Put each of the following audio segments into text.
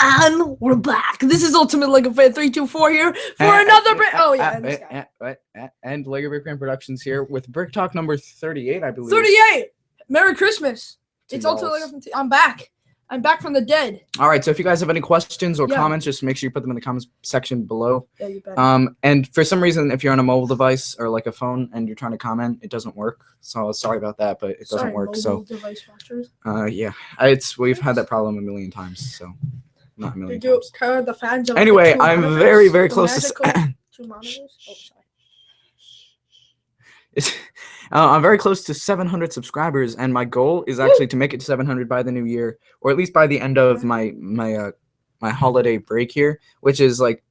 And we're back. This is Ultimate Lego Fan 324 here for another Brick. Oh yeah, and LEGOBrickFan Productions here with BrickTalk number 38, I believe. 38. Merry Christmas. It's Ultimate Lego Fan. I'm back. I'm back from the dead. All right. So if you guys have any questions or comments, just make sure you put them in the comments section below. Yeah, you bet. And for some reason, if you're on a mobile device or like a phone and you're trying to comment, it doesn't work. So sorry about that, but it doesn't work. Mobile device watchers. Yeah, we've had that problem a million times. So. Not a million times. The fans of anyway, I'm very close to. Two monitors? Oh, sorry. I'm very close to 700 subscribers, and my goal is actually to make it to 700 by the new year, or at least by the end of my holiday break here, which is like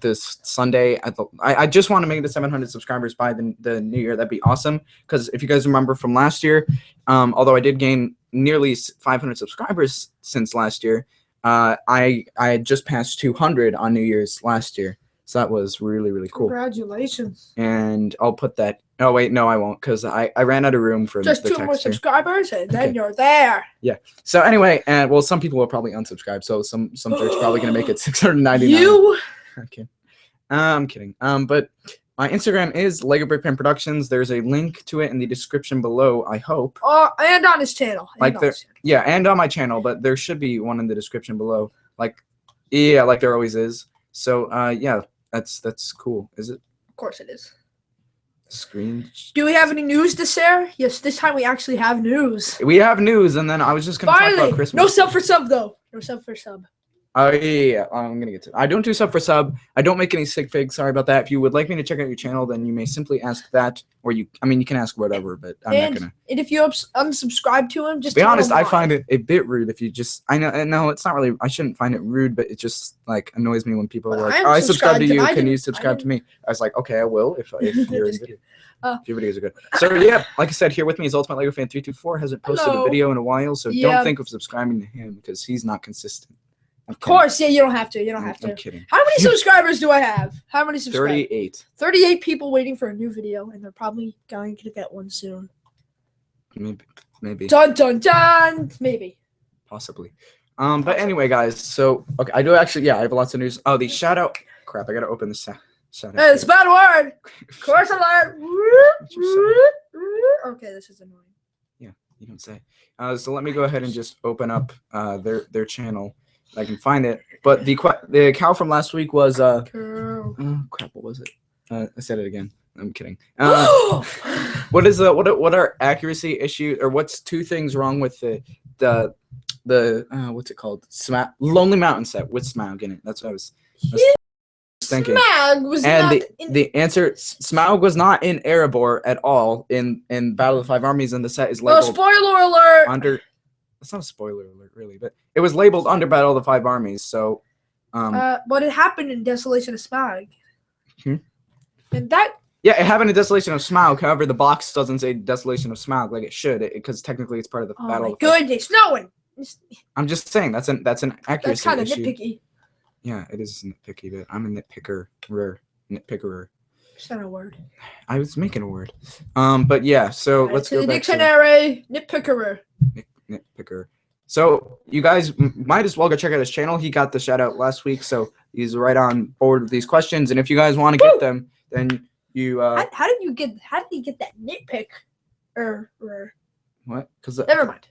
this Sunday. I just want to make it to 700 subscribers by the new year. That'd be awesome. Because if you guys remember from last year, although I did gain nearly 500 subscribers since last year. I had just passed 200 on New Year's last year, so that was really cool. Congratulations! And I'll put that. Oh wait, no, I won't, because I ran out of room for just the 2 more subscribers, and then you're there. Yeah. So anyway, well, some people will probably unsubscribe, so some jerks probably gonna make it 699. You? Okay. I'm kidding. But my Instagram is LEGOBrickFan Productions. There's a link to it in the description below, I hope. And on his channel. Yeah, and on my channel, but there should be one in the description below. Like there always is. So, yeah, that's cool. Is it? Of course it is. Screen. Do we have any news to share? Yes, this time we actually have news. We have news, and then I was just going to talk about Christmas. No sub for sub, though. No sub for sub. Oh, yeah, I'm going to get to it. I don't do sub for sub. I don't make any sig figs. Sorry about that. If you would like me to check out your channel, then you may simply ask that. Or you can ask whatever, but I'm not going to. And if you unsubscribe to him, just to be honest, I find it a bit rude if you just, no, it's not really, I shouldn't find it rude, but it just, like, annoys me when people are like, I subscribe to you, can you subscribe to me? I was like, okay, I will if you're in video. If your videos are good. So, yeah, like I said, here with me is Ultimate Lego Fan 324. Hasn't posted a video in a while, so don't think of subscribing to him because he's not consistent. Of course, yeah, you don't have to. I'm kidding. How many subscribers do I have? How many subscribers? 38. 38 people waiting for a new video, and they're probably going to get one soon. Maybe. Dun dun dun. Maybe. Possibly. But anyway, guys. So okay, I do actually. Yeah, I have lots of news. Oh, the shout out. Crap, I gotta open this. Shout out. Hey, it's a bad word. Course alert. Okay, this is annoying. Yeah, you don't say. So let me go ahead and just open up their channel. I can find it, but the cow from last week was oh crap, what was it? I said it again. I'm kidding. What are accuracy issues, or what's 2 things wrong with the what's it called? Lonely Mountain set with Smaug in it. That's what I was thinking. Smaug was the answer. Smaug was not in Erebor at all in Battle of the 5 Armies, and the set is labeled. Oh, spoiler alert! Under. It's not a spoiler alert, really, but it was labeled under Battle of the 5 Armies, so... but it happened in Desolation of Smaug. And that... Yeah, it happened in Desolation of Smaug, however, the box doesn't say Desolation of Smaug like it should, because technically it's part of the Battle of the... Oh my goodness, no one! I'm just saying, that's an accuracy That's kind of issue. nitpicky. Yeah, it is nitpicky, but I'm a nitpickerer. It's not a word. I was making a word. But yeah, so let's go back dictionary. Nitpickerer. Nitpicker. So you guys might as well go check out his channel. He got the shout out last week, so he's right on board with these questions. And if you guys want to get them, then you how did you get that nitpick? What? Never mind.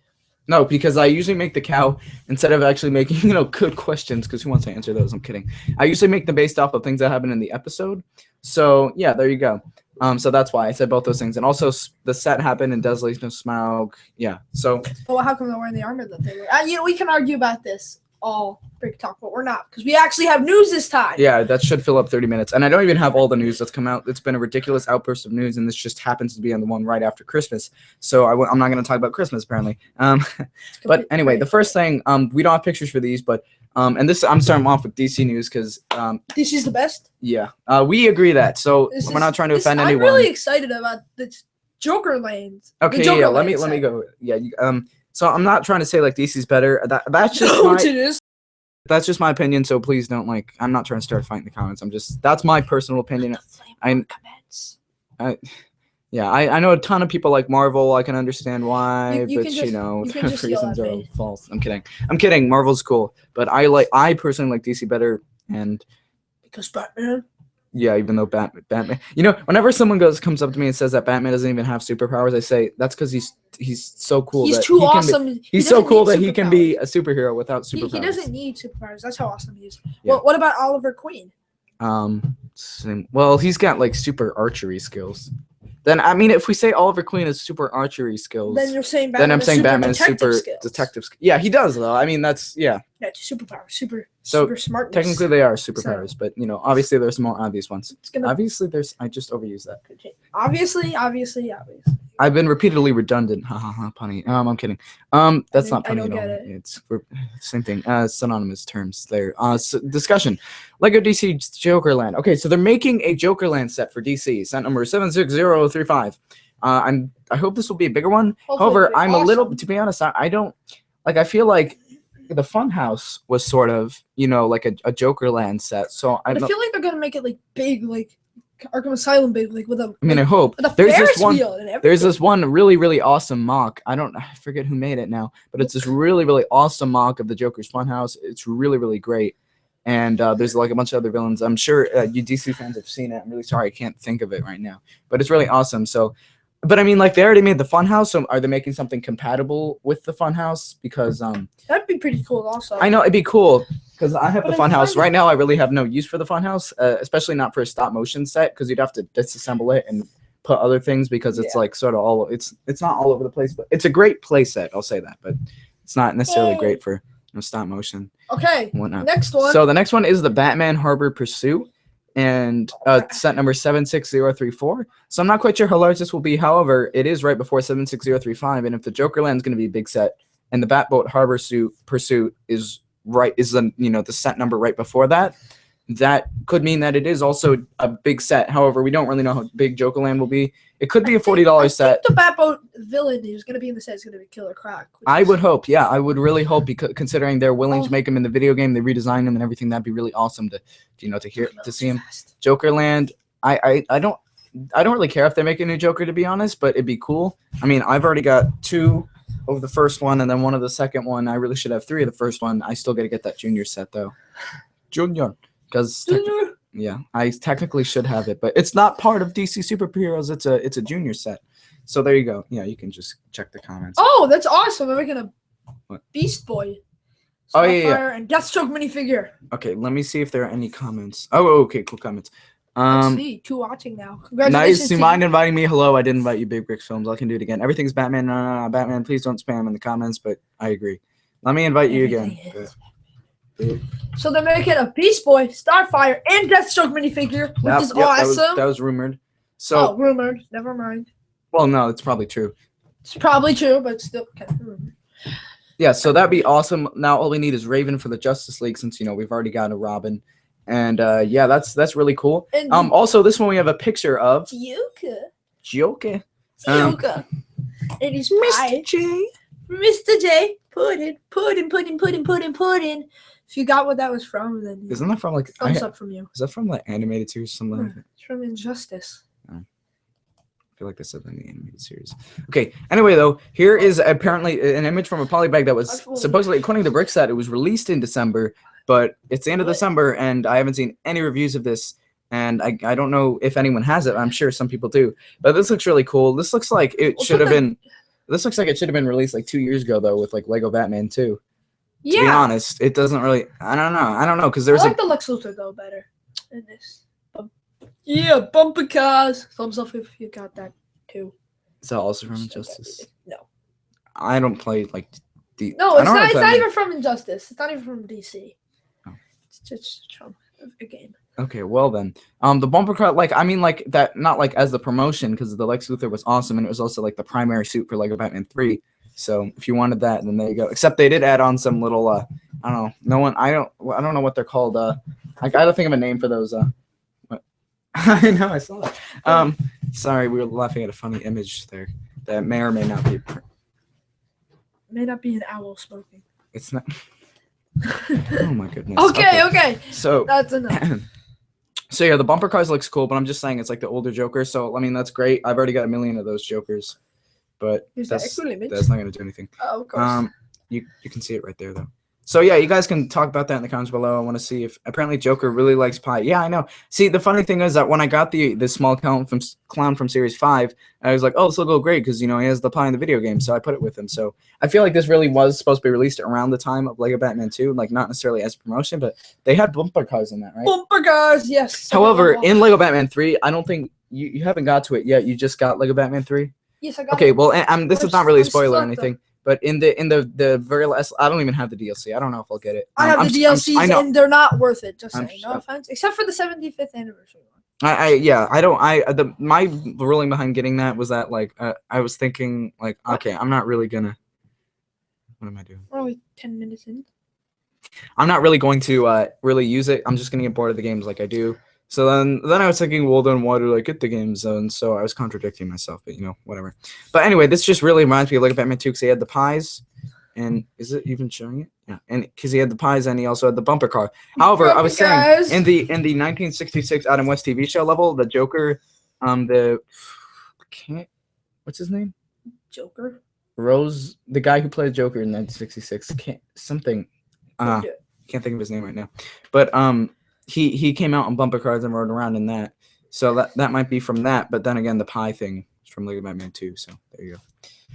No, because I usually make the cow instead of actually making good questions, because who wants to answer those? I'm kidding. I usually make them based off of things that happen in the episode. So yeah, there you go. So that's why I said both those things, and also the set happened in Desolation of Smaug. Yeah. So. Well, how come they're wearing the armor that they wear? We can argue about this all Brick Talk, but we're not, because we actually have news this time. Yeah, that should fill up 30 minutes, and I don't even have all the news that's come out. It's been a ridiculous outburst of news, and this just happens to be on the one right after Christmas. So I'm not going to talk about Christmas apparently. But anyway, the first thing, we don't have pictures for these, but. And this, I'm starting off with DC news because DC's the best. Yeah, we agree that. So we're not trying to offend anyone. I'm really excited about this Joker lanes. Okay, yeah. Let me go. Yeah. So I'm not trying to say like DC's better. That's just that's just my opinion. So please don't I'm not trying to start a fight in the comments. That's my personal opinion. Comments. Yeah, I know a ton of people like Marvel. I can understand why, You but can you just- know, you can the just yell reasons at are me. false. I'm kidding. I'm kidding. Marvel's cool, but I personally like DC better. And Because Batman. yeah, even though Batman, you know, whenever someone comes up to me and says that Batman doesn't even have superpowers, I say that's because he's so cool. He's that too he can be- awesome. He he's so doesn't cool need that he can be superpowers. a superhero without superpowers. He doesn't need superpowers. That's how awesome he is. Yeah. What about Oliver Queen? Well, he's got like super archery skills. Then I mean, if we say Oliver Queen has super archery skills, Then you're saying then Batman I'm has saying super Batman is detective super skills. detective. Yeah, he does though. I mean, that's Yeah, superpower, super smartness. technically they are superpowers, but you know, obviously there's more obvious ones. It's gonna Obviously, I just overused that. obviously. I've been repeatedly redundant. Ha ha ha, punny. I'm kidding. That's not I punny don't at all. get it. It's same thing. Synonymous terms there. Discussion. Lego DC Jokerland. Okay, so they're making a Jokerland set for DC. Set number 76035. I hope this will be a bigger one. Hopefully However, it'll be I'm a little. awesome. To be honest, I don't like. I feel like the Funhouse was sort of, you know, like a Jokerland set. So I feel like they're gonna make it like big, like Arkham Asylum big, like with a. I mean, I hope with a there's Ferris this one. wheel and everything. There's this one really awesome mock. I forget who made it now, but it's this really awesome mock of the Joker's Funhouse. It's really great. And there's like a bunch of other villains. I'm sure you DC fans have seen it. I'm really sorry I can't think of it right now, but it's really awesome. So, but I mean, like they already made the Funhouse, so are they making something compatible with the Funhouse? Because That'd be pretty cool, also. I know it'd be cool because I have But the I Funhouse find right now. I really have no use for the Funhouse, especially not for a stop motion set because you'd have to disassemble it and put other things because it's like sort of all it's not all over the place, but it's a great play set. I'll say that, but it's not necessarily great for stop motion. Okay. And whatnot. Next one. So the next one is the Batman Harbor Pursuit, and set number 76034. So I'm not quite sure how large this will be. However, it is right before 76035, and if the Jokerland is going to be a big set, and the Batboat Harbor Pursuit is the the set number right before that, that could mean that it is also a big set. However, we don't really know how big Jokerland will be. It could be a $40 set. I think the Batboat villain who's gonna be in the set is gonna be Killer Croc. I would hope, yeah, I would really hope, because considering they're willing to make him in the video game, they redesign him and everything. That'd be really awesome to see him. Jokerland. I don't really care if they make a new Joker, to be honest, but it'd be cool. I mean, I've already got 2 of the first one and then 1 of the second one. I really should have 3 of the first one. I still got to get that junior set though. Junior, because yeah, I technically should have it, but it's not part of DC Superheroes. It's a junior set. So there you go. Yeah, you can just check the comments. Oh, that's awesome! They're making a Beast Boy. Oh, yeah. Starfire and Deathstroke minifigure. Okay, let me see if there are any comments. Oh, okay, cool comments. Let's see, 2 watching now. Congratulations. Nice. Do you mind inviting me? Hello, I didn't invite you, Big Bricks Films. I can do it again. Everything's Batman. No, Batman. Please don't spam in the comments, but I agree. Let me invite you again. So they're making a Beast Boy, Starfire, and Deathstroke minifigure, which is awesome. That was rumored. So, rumored. Never mind. Well, no, it's probably true. It's probably true, but still kind of rumored. Yeah, so that'd be awesome. Now all we need is Raven for the Justice League, since we've already got a Robin, and yeah, that's really cool. And also this one we have a picture of Joker. Joker. It is Mr. J. Mr. J. Puddin. If you got what that was from, then Isn't that from like thumbs up from you. Is that from like animated series, something like that? It's from Injustice. I feel like they said that in the animated series. Okay. Anyway, though, here is apparently an image from a polybag that was supposedly, according to BrickStat, it was released in December, but it's the end of December, and I haven't seen any reviews of this, and I don't know if anyone has it. I'm sure some people do, but this looks really cool. This looks like it should have been. This looks like it should have been released like 2 years ago, though, with like Lego Batman 2. Yeah. To be honest, it doesn't really. I don't know, because there's I like the Lex Luthor though better in this. Yeah, bumper cars. Thumbs up if you got that too. Is that also from Injustice? No. I don't play like No, it's not. It's not even from Injustice. It's not even from DC. Oh. It's just from a game. Okay, well then, the bumper car, like I mean, like that, not like as the promotion, because the Lex Luthor was awesome, and it was also like the primary suit for Lego Batman 3. So if you wanted that, then there you go. Except they did add on some little, I don't know. I don't know what they're called. I gotta think of a name for those. What? I know, I saw that. Sorry, we were laughing at a funny image there that may or may not be. May not be an owl smoking. It's not. Oh my goodness. Okay. So that's enough. So yeah, the bumper cars looks cool, but I'm just saying it's like the older Joker. So I mean that's great. I've already got 1,000,000 of those Jokers, but that's not gonna do anything. Oh, of course. You can see it right there though. So yeah, you guys can talk about that in the comments below. I want to see if apparently Joker really likes pie. Yeah, I know. See, the funny thing is that when I got the small clown from Series 5, I was like, oh, this will go great because he has the pie in the video game. So I put it with him. So I feel like this really was supposed to be released around the time of Lego Batman 2, like not necessarily as a promotion, but they had bumper cars in that, right? Bumper cars, yes. However, in Lego Batman 3, I don't think you haven't got to it yet. You just got Lego Batman 3. Yes, I got. Okay, well, this is not really a spoiler or stuck, anything. But in the very last, I don't even have the DLC. I don't know if I'll get it. I have the DLCs and they're not worth it. Just saying, no offense, except for the 75th anniversary one. My ruling behind getting that was that like I was thinking like, okay, I'm not really gonna. What am I doing? We're only 10 minutes in. I'm not really going to really use it. I'm just gonna get bored of the games like I do. So then I was thinking, well, then why did I get the game zone? So I was contradicting myself, but whatever. But anyway, this just really reminds me of Lego Batman 2 because he had the pies, and is it even showing it? Yeah, and because he had the pies and he also had the bumper car. However, I was saying in the 1966 Adam West TV show level, the Joker, what's his name? Joker. Rose, the guy who played Joker in 1966, can't think of his name right now, but He came out on bumper cars and rode around in that. So that might be from that. But then again, the pie thing is from Lego Batman 2. So there you go.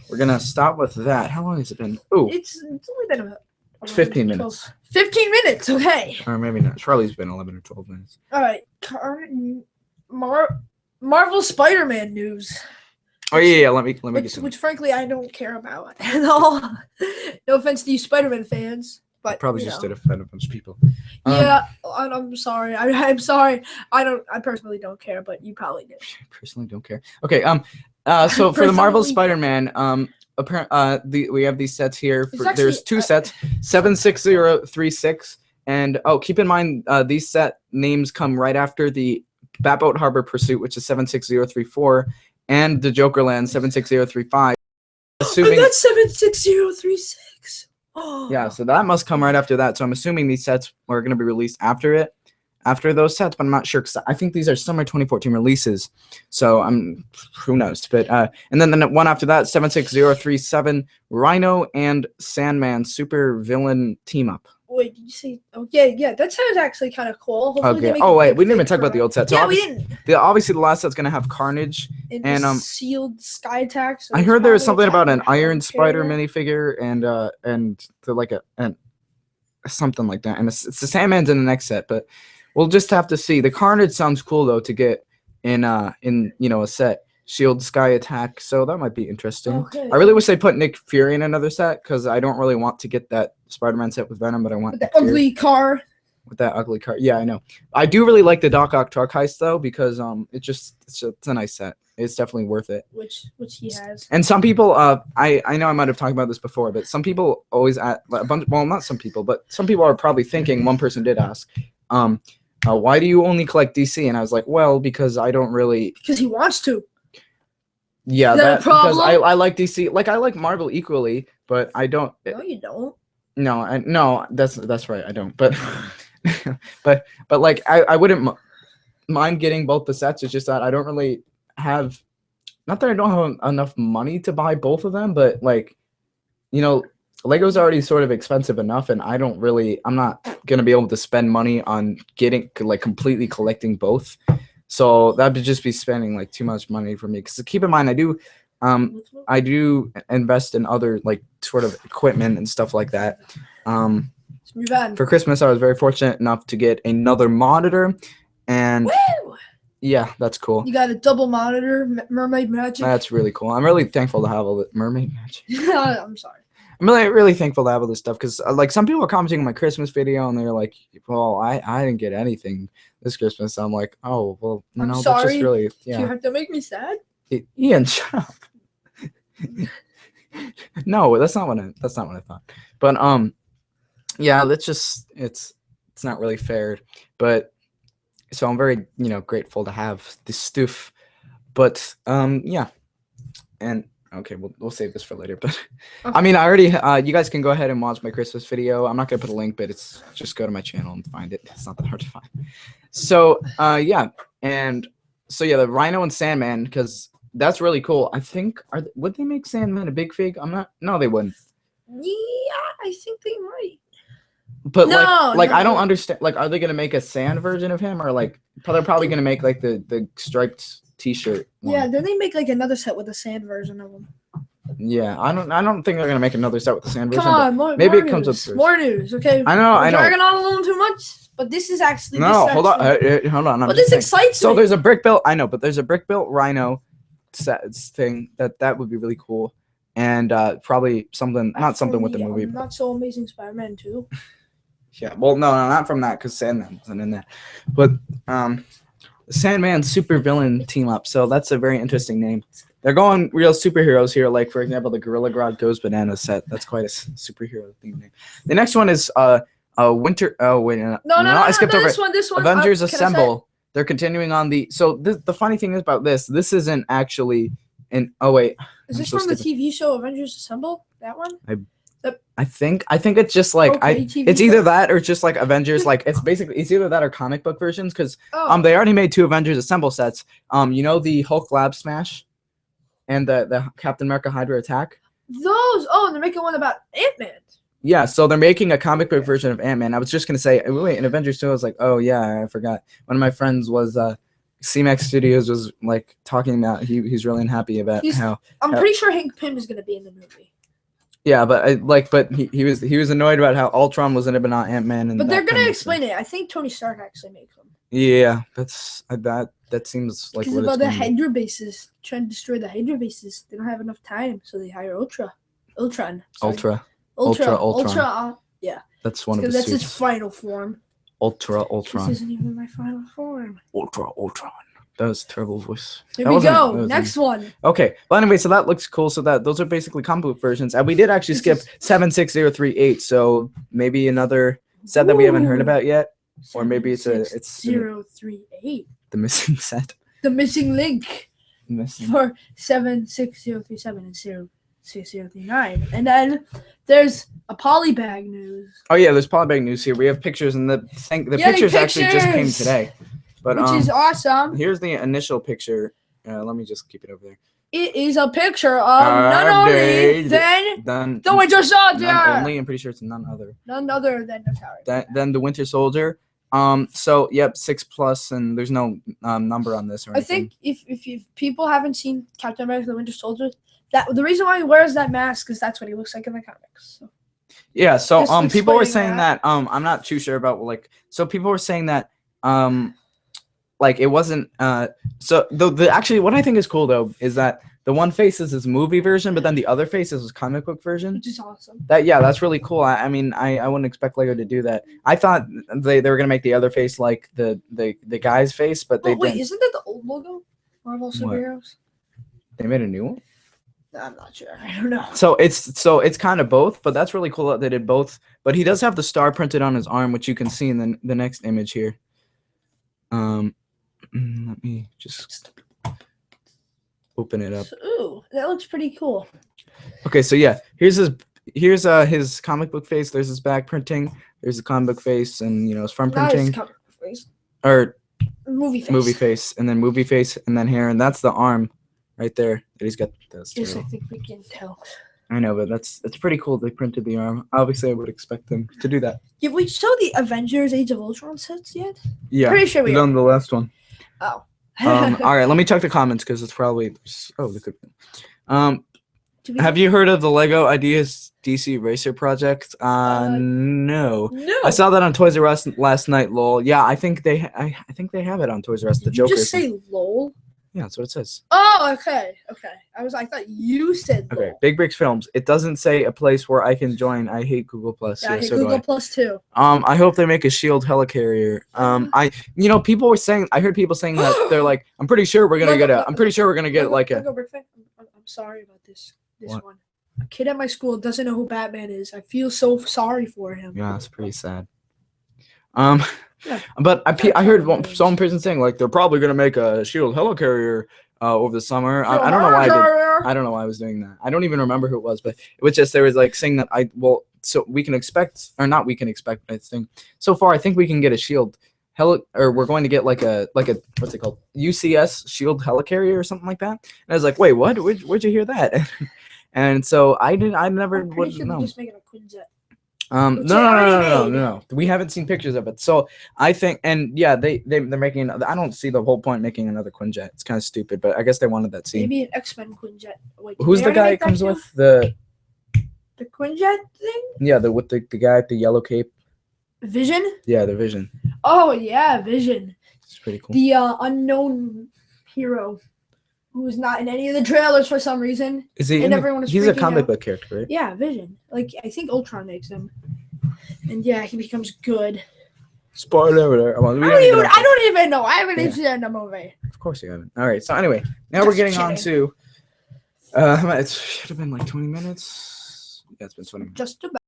We're going to stop with that. How long has it been? Oh, it's only been about 15 minutes. 15 minutes, okay. Or maybe not. Charlie's been 11 or 12 minutes. All right. Marvel Spider-Man news. Oh, yeah. Let me get to which frankly, I don't care about at all. No offense to you Spider-Man fans. But, probably just did offend a bunch of people. Yeah, I'm sorry. I'm sorry. I personally don't care, but you probably do. I personally don't care. Okay. So for the Marvel Spider-Man, we have these sets here. There's two sets, 76036, and keep in mind these set names come right after the Batboat Harbor Pursuit, which is 76034, and the Jokerland 76035. Assuming that's 76036. Yeah, so that must come right after that. So I'm assuming these sets are going to be released after those sets, but I'm not sure because I think these are summer 2014 releases. So who knows? But and then the one after that, 76037, Rhino and Sandman super villain team up. Wait, did you say? Oh yeah, that sounds actually kind of cool. Hopefully okay. Oh wait, we didn't even talk about the old set. So yeah, we didn't. Obviously, the last set's gonna have Carnage and sealed sky attacks. I heard there was something about an Iron Spider minifigure and like something like that. And it's the Sandman's in the next set, but we'll just have to see. The Carnage sounds cool though to get in a set. Shield Sky Attack, so that might be interesting. Okay. I really wish they put Nick Fury in another set because I don't really want to get that Spider-Man set with Venom, but I want the ugly car. With that ugly car, yeah, I know. I do really like the Doc Ock truck heist though because it's a nice set. It's definitely worth it. Which he has. And some people, I know I might have talked about this before, but some people always not some people, but some people are probably thinking. One person did ask, why do you only collect DC? And I was like, well, because I don't really. Because he wants to. Yeah, because I like DC. Like I like Marvel equally, but I don't. No, you don't. No, that's right. I don't. But but like I wouldn't mind getting both the sets. It's just that I don't really have. Not that I don't have enough money to buy both of them, but like, Lego's already sort of expensive enough, and I'm not gonna be able to spend money on getting like completely collecting both. So that would just be spending like too much money for me. Because keep in mind, I do invest in other like sort of equipment and stuff like that. For Christmas, I was very fortunate enough to get another monitor, and yeah, that's cool. You got a double monitor, Mermaid Magic. That's really cool. I'm really thankful to have all the Mermaid Magic. I'm sorry. I'm really thankful to have all this stuff because like some people are commenting on my Christmas video and they're like, well, I didn't get anything this Christmas. I'm like, oh, well, I'm sorry. That's just really, yeah. Do you have to make me sad? Ian, shut up. No, that's not what I thought. But yeah, it's not really fair. But so I'm very grateful to have this stuff. But yeah, and Okay, we'll save this for later. But Okay. I mean, I already. You guys can go ahead and watch my Christmas video. I'm not gonna put a link, but it's just go to my channel and find it. It's not that hard to find. So yeah, and so yeah, the Rhino and Sandman, because that's really cool. I think would they make Sandman a big fig? I'm not. No, they wouldn't. Yeah, I think they might. But No, like no. I don't understand. Like, are they gonna make a sand version of him, or like they're probably gonna make like the striped T-shirt one? Yeah, then they make like another set with a sand version of them. Yeah, I don't think they're gonna make another set with the sand version. Come on, more, maybe more it comes up news. first. More news, okay? I know, We're dragging on a little too much, but this is actually hold on, hold on. But this excites So me. there's a brick built. I know, but there's a brick built Rhino set thing that would be really cool, and probably something not something with the movie. Not So Amazing Spider-Man 2. Yeah, well, no, not from that because Sandman wasn't in that, but Sandman super villain team up. So that's a very interesting name. They're going real superheroes here, like for example, the Gorilla Grodd Goes Bananas set. That's quite a superhero theme name. The next one is Winter. Oh wait, no, I skipped over it. This one. Avengers Assemble. They're continuing on the. So the funny thing is about this isn't actually an. Oh wait. Is this from the TV show Avengers Assemble? That one? I think it's just like it's either that or just like Avengers, like it's either that or comic book versions, because they already made 2 Avengers Assemble sets. You know, the Hulk Lab Smash and the Captain America Hydra Attack. Those they're making one about Ant-Man. Yeah, so they're making a comic book version of Ant-Man. I was just gonna say, wait, in Avengers 2, I was like, oh yeah, I forgot. One of my friends was CMAX Studios was like talking about he's really unhappy about how I'm pretty sure Hank Pym is gonna be in the movie. Yeah, but he was annoyed about how Ultron was in it, but not Ant-Man. But they're gonna explain it. I think Tony Stark actually makes them. Yeah, that seems like what about the Hydra bases, trying to destroy the Hydra bases. They don't have enough time, so they hire Ultron. Yeah, that's one of the that's suits. its final form. Ultron. This isn't even my final form. Ultron. That was a terrible voice. Here we go. Next one. Okay. Well, anyway, so that looks cool. So those are basically comic book versions, and we did actually skip 76038. So maybe another set that we haven't heard about yet, or maybe it's 038. The missing set. The missing link. For 76037 and 06039, and then there's a polybag news. Oh yeah, there's polybag news here. We have pictures, and the pictures actually just came today. But, which is awesome. Here's the initial picture. Let me just keep it over there. It is a picture of none only than the Winter Soldier. None only, I'm pretty sure it's none other. None other than the tower. Then the Winter Soldier. So yep, 6+, and there's no number on this or anything. I think if people haven't seen Captain America: The Winter Soldier, that the reason why he wears that mask is that's what he looks like in the comics. So. Yeah. So people were saying that I'm not too sure about so people were saying that like it wasn't so the actually what I think is cool though is that the one face is his movie version, but then the other face is his comic book version, which is awesome. That's really cool. I mean I wouldn't expect Lego to do that. I thought they were gonna make the other face like the guy's face, but they wait, didn't. Isn't that the old logo? Marvel Superheroes. They made a new one. I'm not sure. I don't know. So it's kind of both, but that's really cool that they did both. But he does have the star printed on his arm, which you can see in the next image here. Let me just open it up. Ooh, that looks pretty cool. Okay, so yeah, here's his comic book face. There's his back printing. There's the comic book face, and his front printing. Comic book face. Or movie face. Movie face, and then movie face, and then here, and that's the arm right there that he's got. Yes, I think we can tell. I know, but it's pretty cool. They printed the arm. Obviously, I would expect them to do that. Did we show the Avengers Age of Ultron sets yet? Yeah, pretty sure we done the last one. Oh. All right, let me check the comments because it's probably they could. Have you heard of the Lego Ideas DC Racer project? No. I saw that on Toys R Us last night. Lol. Yeah, I think they have it on Toys R Us. The Joker. Did you just say lol? Yeah, that's what it says. Oh, okay. I thought you said lol. Okay, Big Bricks Films. It doesn't say a place where I can join. I hate Google Plus. Yeah, I hate Google Plus too. I hope they make a Shield helicarrier. People were saying. I heard people saying that they're like, I'm pretty sure we're gonna get a. I'm pretty sure we're gonna get like a. I'm sorry about this one. A kid at my school doesn't know who Batman is. I feel so sorry for him. Yeah, it's pretty sad. But I heard some person saying like they're probably gonna make a Shield helicarrier over the summer. I don't know why I don't know why I was doing that. I don't even remember who it was, but it was just there was like saying that so we can expect or not we can expect I think. So far I think we can get a shield or we're going to get like a what's it called? UCS shield helicarrier or something like that. And I was like, "Wait, what? Where'd you hear that?" And so I never would know. Just making a Quinjet. No. We haven't seen pictures of it. So I think, and yeah, they're making. I don't see the whole point making another Quinjet. It's kind of stupid, but I guess they wanted that scene. Maybe an X-Men Quinjet. Wait, who's the guy it comes with the Quinjet thing? Yeah, with the guy with the yellow cape. Vision? Yeah, the Vision. Oh yeah, Vision. It's pretty cool. The unknown hero who's not in any of the trailers for some reason. Is he? He's a comic book character, right? Yeah, Vision. Like I think Ultron makes him, and yeah, he becomes good. Spoiler alert! I don't even know. I haven't even seen the movie. Of course you haven't. All right. So anyway, now we're getting on to. It should have been like 20 minutes. Yeah, it's been 20 minutes. Just about.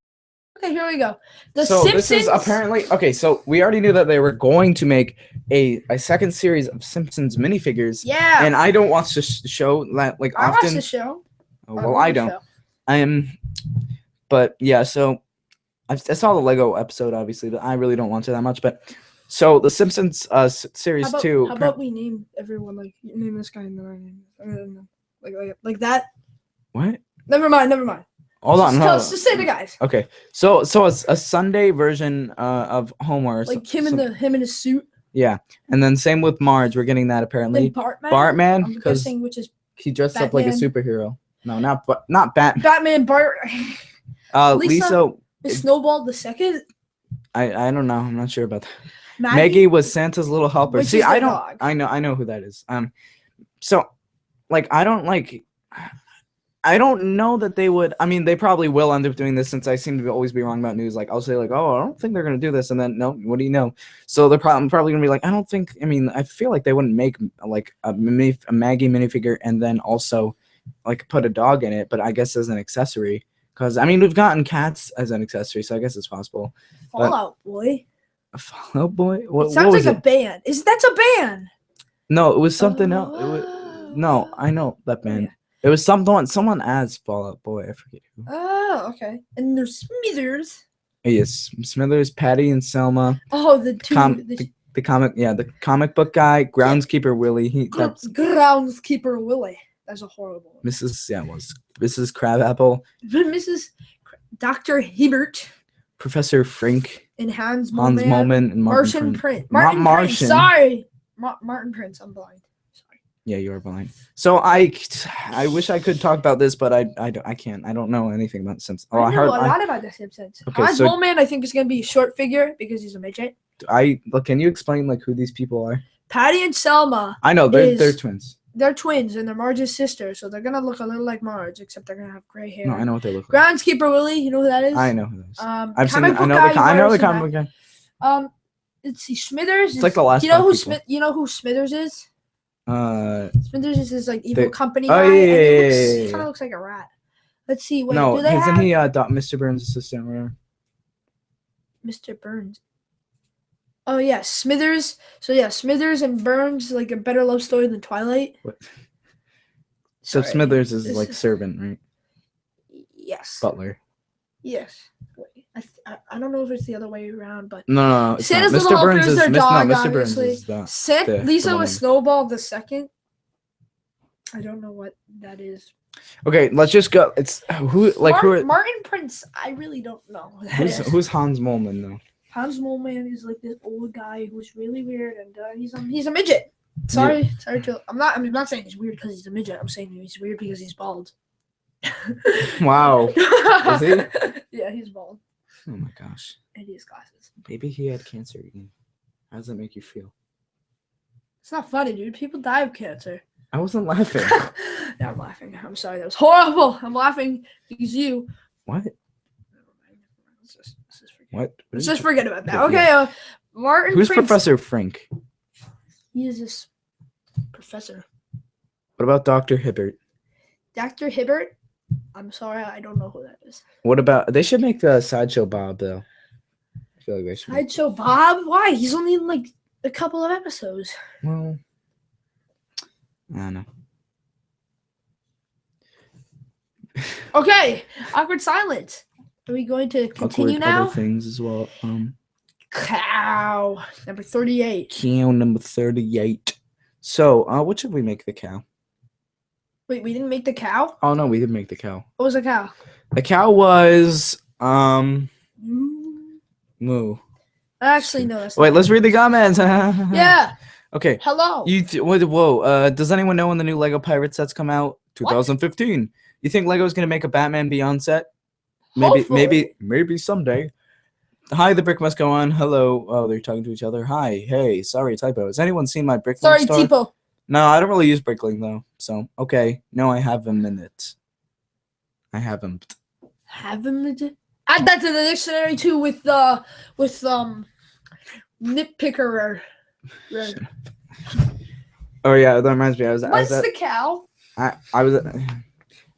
Okay, here we go. Simpsons. This is apparently okay. So we already knew that they were going to make a second series of Simpsons minifigures. Yeah. And I don't watch the show like I often. watch the show. Oh, well, I don't. But yeah. So I saw the Lego episode, obviously, but I really don't watch it that much. But so the Simpsons series 2. How about we name everyone name this guy and then I don't know. Like that. What? Never mind. Hold on. Just say the guys. Okay. So it's a Sunday version of Homer. Like him in his suit. Yeah, and then same with Marge. We're getting that apparently. Bartman. Because he dressed up like a superhero. No, not Batman. Batman. Bart. Lisa. Is Snowball the second? I don't know. I'm not sure about that. Maggie was Santa's little helper. See, I don't. Dog. I know who that is. So, like, I don't know that they would. I mean, they probably will end up doing this since I seem to always be wrong about news. Like, I'll say like, oh, I don't think they're gonna do this, and then no, what do you know? So I'm probably gonna be like, I don't think. I mean, I feel like they wouldn't make like a Maggie minifigure and then also like put a dog in it, but I guess as an accessory. Because I mean, we've gotten cats as an accessory, so I guess it's possible. Fallout Boy. Fallout Boy. It sounds like a band. That's a band? No, it was something else. No, I know that band. Yeah. It was someone as Fallout Boy. I forget who. Oh, okay. And there's Smithers. Yes, Smithers, Patty, and Selma. Oh, the two. The comic book guy, Groundskeeper Willie. Groundskeeper Willie. That's a horrible. Mrs. Crabapple. Mrs. Dr. Hibbert. Professor Frink. And Hans Moleman and Martin Prince. Martin Prince. Sorry. Martin Prince. I'm blind. Sorry. Yeah, you are blind. So I wish I could talk about this, but I can't. I don't know anything about the Simpsons. Oh, I know a lot about the Simpsons. Okay, Hans Moleman, I think, is going to be a short figure because he's a midget. Can you explain like who these people are? Patty and Selma. I know they're twins. They're twins, and they're Marge's sisters, so they're gonna look a little like Marge, except they're gonna have gray hair. No, I know what they look like. Groundskeeper Willie, you know who that is? I know who that is. I know the comic book guy. Let's see, Smithers. It's like the last. You know who Smithers is? Smithers is his like evil company guy. Oh yeah. He kind of looks like a rat. Let's see. Wait, no, isn't he Mr. Burns' assistant or whatever? Mr. Burns. Oh yeah, Smithers. So yeah, Smithers and Burns, like a better love story than Twilight. What? So Smithers is like servant, right? Yes. Butler. Yes. Wait, I don't know if it's the other way around, but no. Santa's little helper is their dog. Mr. Burns is Lisa was Snowball the second. I don't know what that is. Okay, let's just go. It's who Martin Prince. I really don't know. Who's Hans Moleman though? Hans Moleman is like this old guy who's really weird, and he's a midget. Sorry to. I'm not saying he's weird because he's a midget. I'm saying he's weird because he's bald. Wow. Is he? Yeah, he's bald. Oh my gosh. And he has glasses. Maybe he had cancer again. How does that make you feel? It's not funny, dude. People die of cancer. I wasn't laughing. Yeah, I'm laughing. I'm sorry. That was horrible. I'm laughing because you. What? Let's just forget about that. Okay, Martin. Who's Prince. Professor Frink? He is this professor. What about Dr. Hibbert? Dr. Hibbert? I'm sorry, I don't know who that is. What about? They should make the Sideshow Bob though. I feel like they should. Sideshow Bob? Why? He's only in like a couple of episodes. Well, I don't know. Okay, awkward silence. Are we going to continue Awkward now? other things as well. Cow number 38. Cow number 38. So, what should we make the cow? Wait, we didn't make the cow? Oh no, we did make the cow. What was the cow? The cow was moo. Actually, no. That's Wait, not let's read the comments. Yeah. Okay. Hello. Whoa. Does anyone know when the new Lego Pirate sets come out? 2015. You think Lego's gonna make a Batman Beyond set? Maybe someday. Hi, the brick must go on. Hello. Oh, they're talking to each other. Hi. Hey. Sorry, typo. Has anyone seen my brick? Sorry, star? typo. No, I don't really use Bricklink though. So okay. No, I have a minute. I haven't. Haven't. Add that to the dictionary too with nitpicker. Oh yeah, that reminds me. What's the cow? I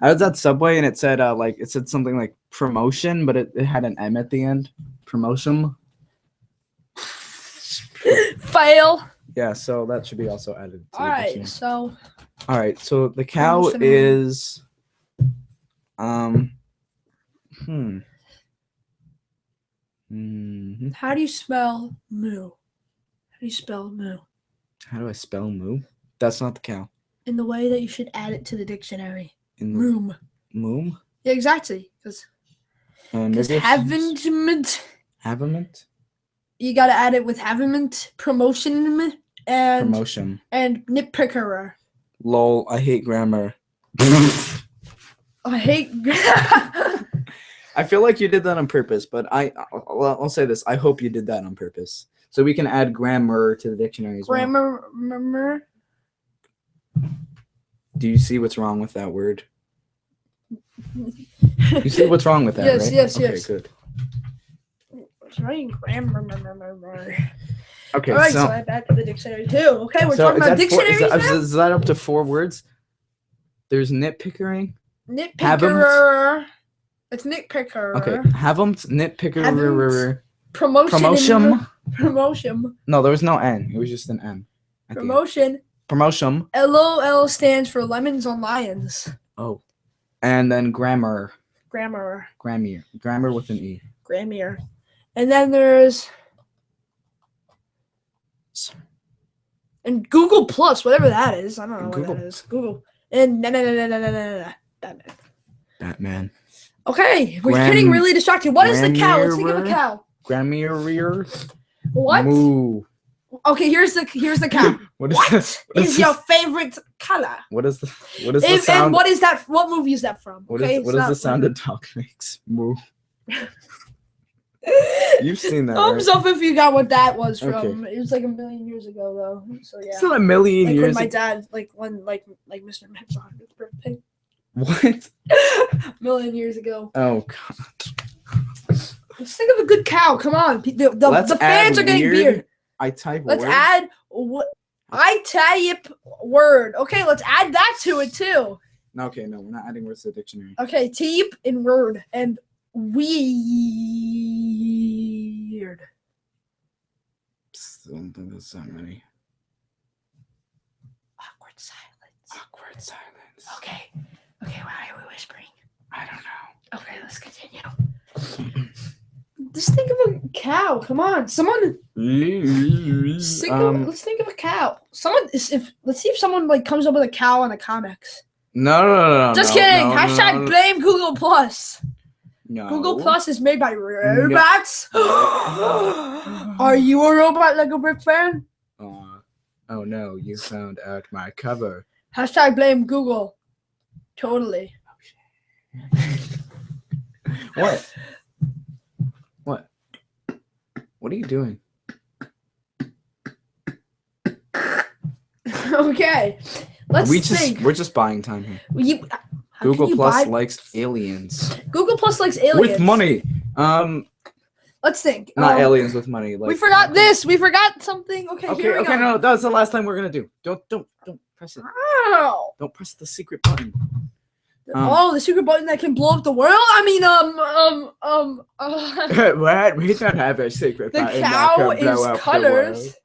was at Subway and it said something like promotion, but it had an M at the end. Promotion. Fail. Yeah, so that should be also added. To All right, so the cow is how do you spell moo? How do you spell moo? How do I spell moo? That's not the cow. In the way that you should add it to the dictionary. Moom. Moom? Yeah, exactly. Because haven't. You gotta add it with haven't, promotion, and nitpicker. Lol, I hate grammar. I hate. I feel like you did that on purpose, but I'll say this: I hope you did that on purpose, so we can add grammar to the dictionary as well. Grammar. Do you see what's wrong with that word? You see what's wrong with that, yes, right? Yes, okay, yes. Good. Trying grammar. Okay, all right, so add that to the dictionary too. Okay, we're talking about dictionaries now. Is that up to 4 words? There's nitpickering. Nitpicker. It's nitpicker. Okay, haven't nitpicker. Promotion. No, there was no N. It was just an M. Promotion. LOL stands for lemons on lions. Oh, and then grammar. Grammar with an E. Grammar. And then there's and Google Plus, whatever that is. I don't know what that is. Google and Batman. Okay, we're getting really distracted. What is the cow? Let's think of a cow. Grammar. What? Moo. Okay, here's the cow. What is your favorite color? What is the sound? And what is that? What movie is that from? What is the sound a dog makes? Moo. You've seen that. Thumbs up if you got what that was from. Okay. It was like a million years ago, though. So yeah. It's not a million like years. When my dad, like Mr. Mep's 100th birthday. What? A million years ago. Oh God. Let's think of a good cow. Come on, the fans are getting weird. Let's add what? I type word. Okay, let's add that to it too. Okay, no, we're not adding words to the dictionary. Okay, type in word and weird. I don't think there's that many. Awkward silence. Okay, why are we whispering? I don't know. Okay, let's continue. Just think of a cow. Come on, someone. Let's think of a cow. Let's see if someone comes up with a cow on the comics. No. Just kidding. # blame Google Plus. No. Google Plus is made by robots. No. Are you a robot Lego Brick fan? Oh no, you found out my cover. # blame Google. Totally. What? What are you doing? Okay. We're just buying time here. Google Plus likes aliens. Google Plus likes aliens. With money. Let's think. Not aliens with money. We forgot this. We forgot something. Okay, here we go. No, that's the last time we're gonna do. Don't press it. Ow. Don't press the secret button. The secret button that can blow up the world? I mean, What? We don't have a secret button. The cow is colors.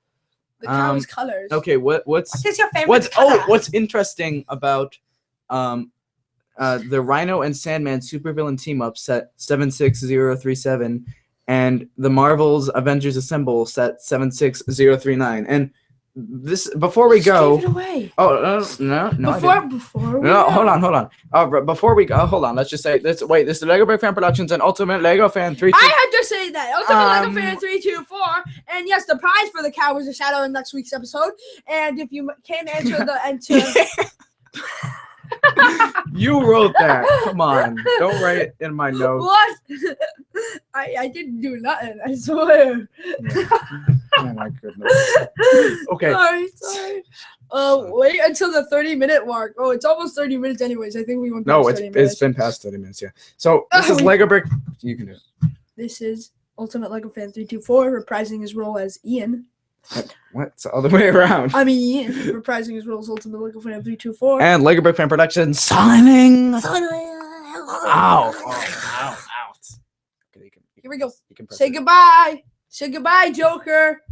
The cow is colors. Okay, what's your favorite color? What's interesting about The Rhino and Sandman supervillain team up set 76037, and the Marvel's Avengers Assemble set 76039. And this before we go. Give it away. Oh no! Before we no, go. hold on. Before we go, hold on. Let's just say this. Wait, this is Lego BrickFan Productions and Ultimate Lego Fan 3. I had to say that Ultimate Lego Fan 324. And yes, the prize for the cow was a shout out in next week's episode. And if you can't answer the answer. You wrote that. Come on. Don't write it in my notes. What? I didn't do nothing. I swear. Yeah. Oh my goodness. Okay. Sorry. Wait until the 30-minute mark. Oh, it's almost 30 minutes anyways. I think we went past 30 minutes. It's been past 30 minutes, yeah. So this is Lego Brick. You can do it. This is Ultimate Lego Fan 324 reprising his role as Ian. What? It's the other way around. I mean, Ian reprising his role as Ultimate Lego Fan 324. And Lego BrickFan Productions signing. Ow. Okay, Here we go. Say goodbye. Say goodbye, Joker.